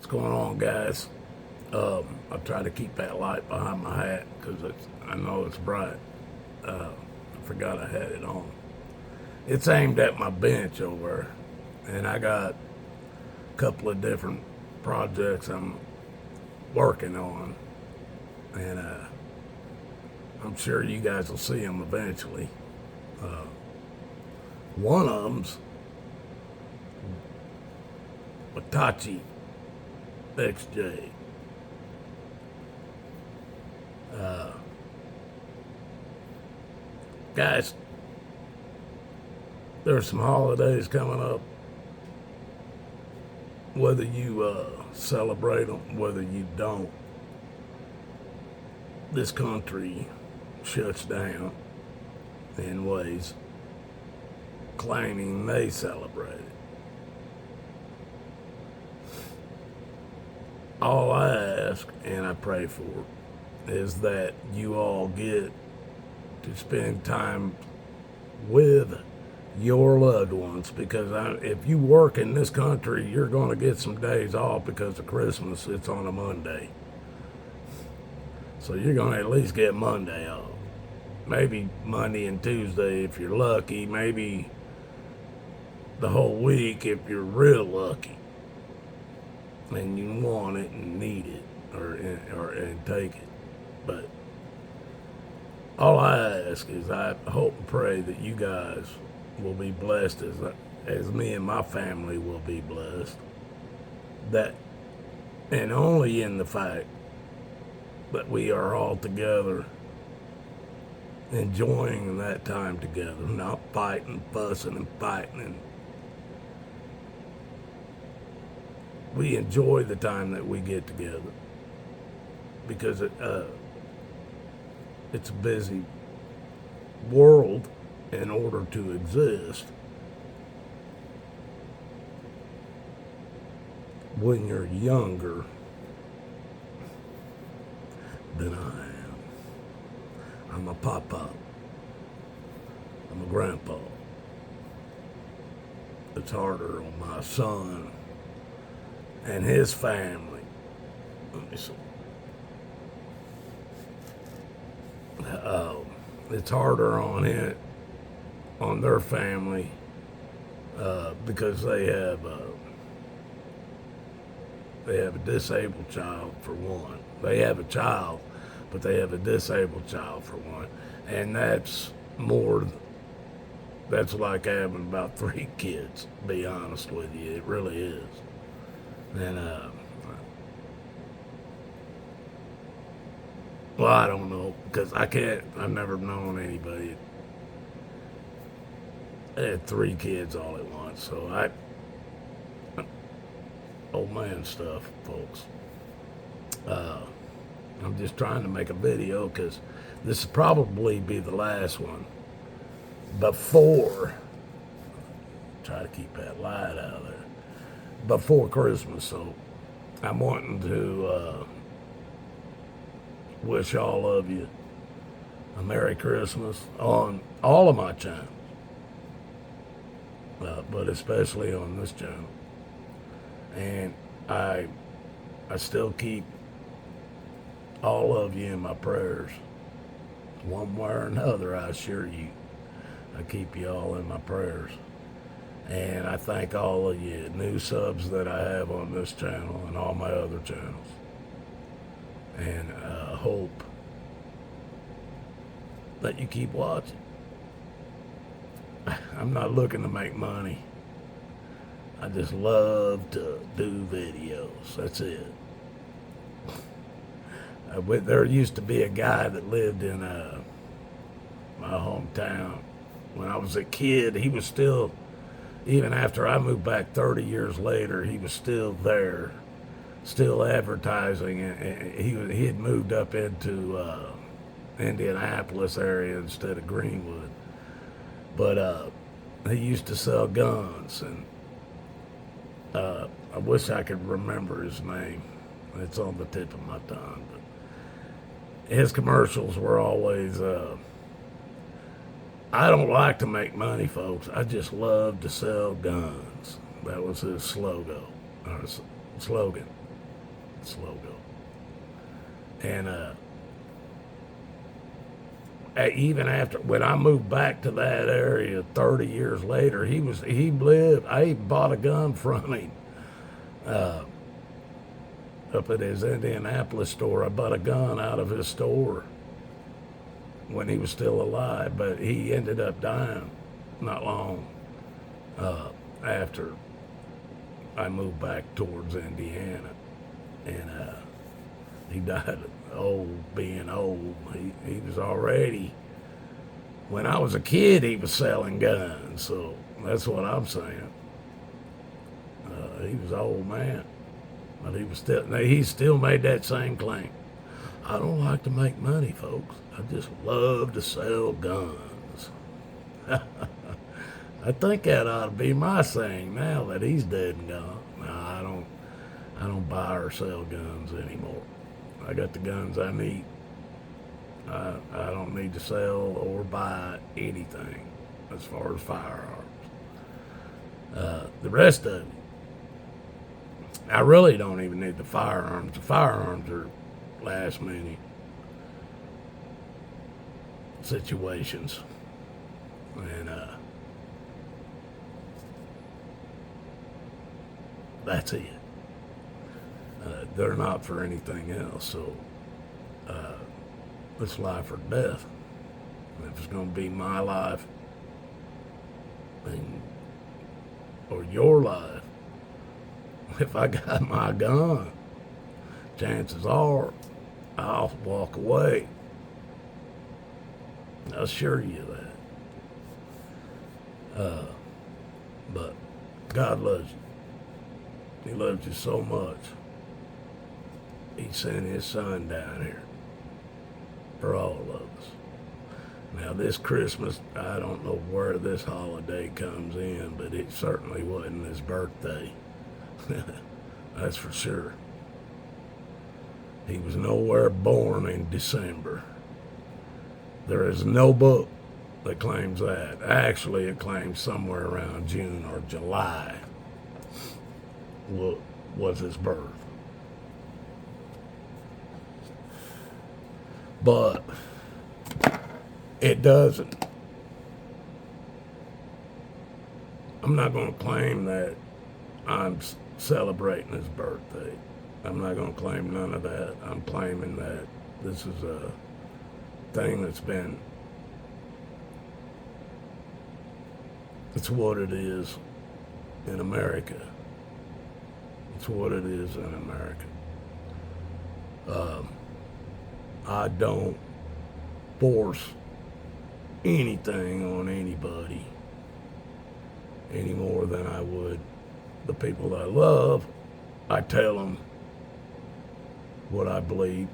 What's going on, guys? I try to keep that light behind my hat because I know it's bright. I forgot I had it on. It's aimed at my bench over, and I got a couple of different projects I'm working on, and I'm sure you guys will see them eventually. One of them's Watachi XJ. Guys, there's some holidays coming up. Whether you celebrate them, whether you don't, this country shuts down in ways claiming they celebrate it. All I ask and I pray for is that you all get to spend time with your loved ones, because if you work in this country, you're going to get some days off because of Christmas. It's on a Monday. So you're going to at least get Monday off. Maybe Monday and Tuesday if you're lucky. Maybe the whole week if you're real lucky and you want it and need it and take it. But all I ask is I hope and pray that you guys will be blessed as me and my family will be blessed. That, and only in the fact that we are all together enjoying that time together, not fighting, fussing, and fighting. And we enjoy the time that we get together because it's a busy world. In order to exist, when you're younger than I am, I'm a papa, I'm a grandpa. It's harder on my son and his family. Let me see. It's harder on it, on their family, because they have a disabled child for one. They have a child, but they have a disabled child for one, and that's like having about 3 kids. To be honest with you, it really is. And well, I don't know, because I've never known anybody that had 3 kids all at once. So old man stuff, folks. I'm just trying to make a video because this will probably be the last one before, try to keep that light out of there, before Christmas. So I'm wanting to wish all of you a Merry Christmas on all of my channels, but especially on this channel. And I still keep all of you in my prayers. One way or another, I assure you, I keep you all in my prayers. And I thank all of you new subs that I have on this channel and all my other channels. And I hope that you keep watching. I'm not looking to make money. I just love to do videos. That's it. There used to be a guy that lived in my hometown. When I was a kid, he was still, even after I moved back 30 years later, he was still there, still advertising. He had moved up into Indianapolis area instead of Greenwood. But he used to sell guns, and I wish I could remember his name. It's on the tip of my tongue. But his commercials were always, I don't like to make money, folks. I just love to sell guns. That was his slogan. slow go. And even after when I moved back to that area 30 years later, I bought a gun from him up at his Indianapolis store. I bought a gun out of his store when he was still alive, but he ended up dying not long after I moved back towards Indiana. And he died being old. He was already, when I was a kid, he was selling guns, so that's what I'm saying. He was an old man, but he still made that same claim. I don't like to make money, folks. I just love to sell guns. I think that ought to be my saying now that he's dead and gone. No, I don't buy or sell guns anymore. I got the guns I need. I don't need to sell or buy anything as far as firearms. The rest of it, I really don't even need the firearms. The firearms are last minute situations. And that's it. They're not for anything else. So it's life or death. And if it's going to be my life or your life, if I got my gun, chances are I'll walk away. I assure you that. But God loves you. He loves you so much. He sent his son down here for all of us. Now this Christmas, I don't know where this holiday comes in, but it certainly wasn't his birthday. That's for sure. He was nowhere born in December. There is no book that claims that. Actually, it claims somewhere around June or July was his birth. But it doesn't. I'm not going to claim that I'm celebrating his birthday. I'm not going to claim none of that. I'm claiming that this is a thing that's been, it's what it is in America. It's what it is in America. I don't force anything on anybody any more than I would the people I love. I tell them what I believe.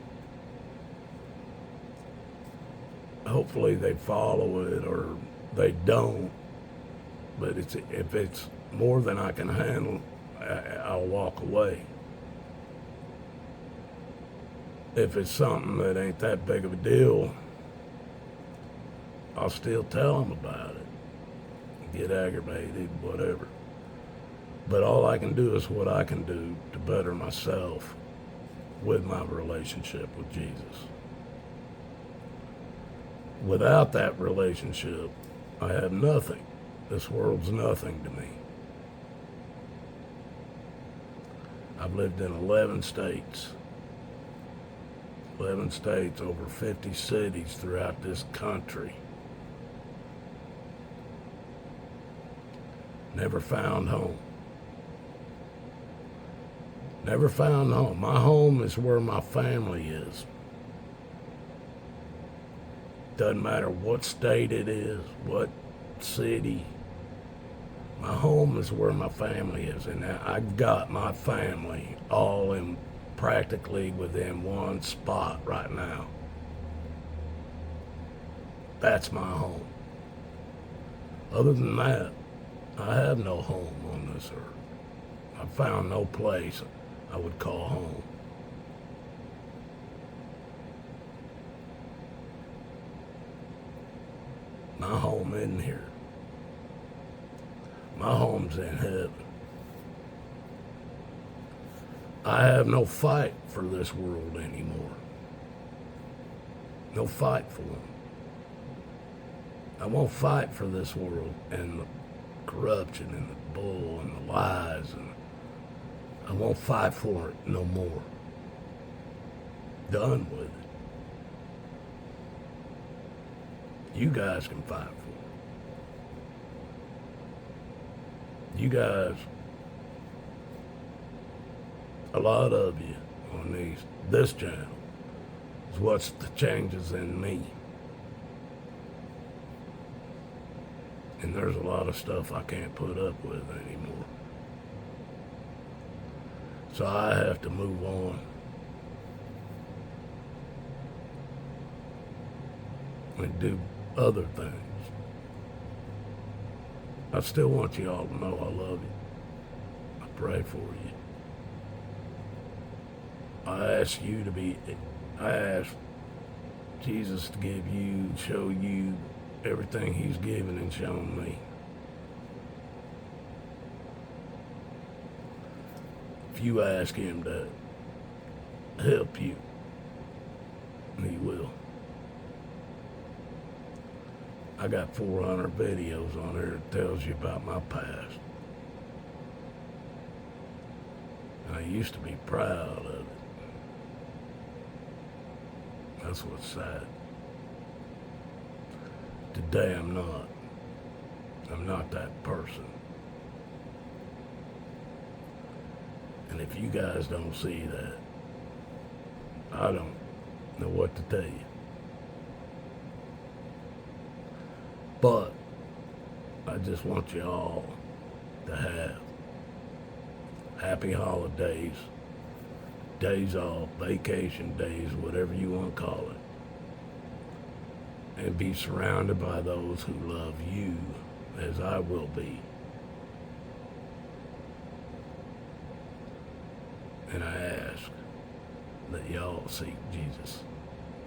Hopefully they follow it or they don't. But if it's more than I can handle, I'll walk away. If it's something that ain't that big of a deal, I'll still tell them about it. Get aggravated, whatever. But all I can do is what I can do to better myself with my relationship with Jesus. Without that relationship, I have nothing. This world's nothing to me. I've lived in 11 states. 11 states, over 50 cities throughout this country. Never found home. Never found home. My home is where my family is. Doesn't matter what state it is, what city. My home is where my family is, and I've got my family all in practically within one spot right now. That's my home. Other than that, I have no home on this earth. I found no place I would call home. My home isn't here. My home's in heaven. I have no fight for this world anymore. No fight for them. I won't fight for this world and the corruption and the bull and the lies, and I won't fight for it no more. Done with it. You guys can fight for it. You guys, a lot of you on this channel, is what's the changes in me. And there's a lot of stuff I can't put up with anymore. So I have to move on. And do other things. I still want you all to know I love you. I pray for you. I ask Jesus to give you, show you everything he's given and shown me. If you ask him to help you, he will. I got 400 videos on there that tells you about my past. I used to be proud of it. That's what's sad. Today I'm not. I'm not that person. And if you guys don't see that, I don't know what to tell you. But I just want you all to have happy holidays, days off, vacation days, whatever you want to call it. And be surrounded by those who love you as I will be. And I ask that y'all seek Jesus.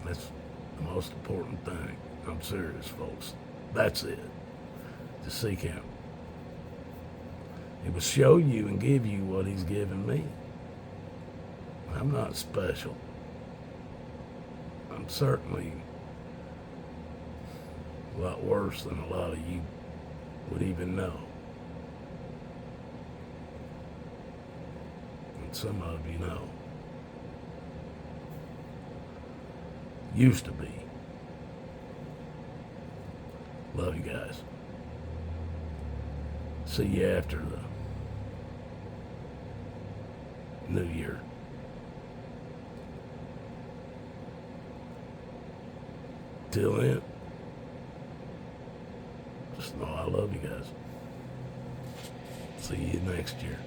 That's the most important thing. I'm serious, folks. That's it. To seek him. He will show you and give you what he's given me. I'm not special. I'm certainly a lot worse than a lot of you would even know. And some of you know. Used to be. Love you guys. See you after the New Year. Till then, just know I love you guys. See you next year.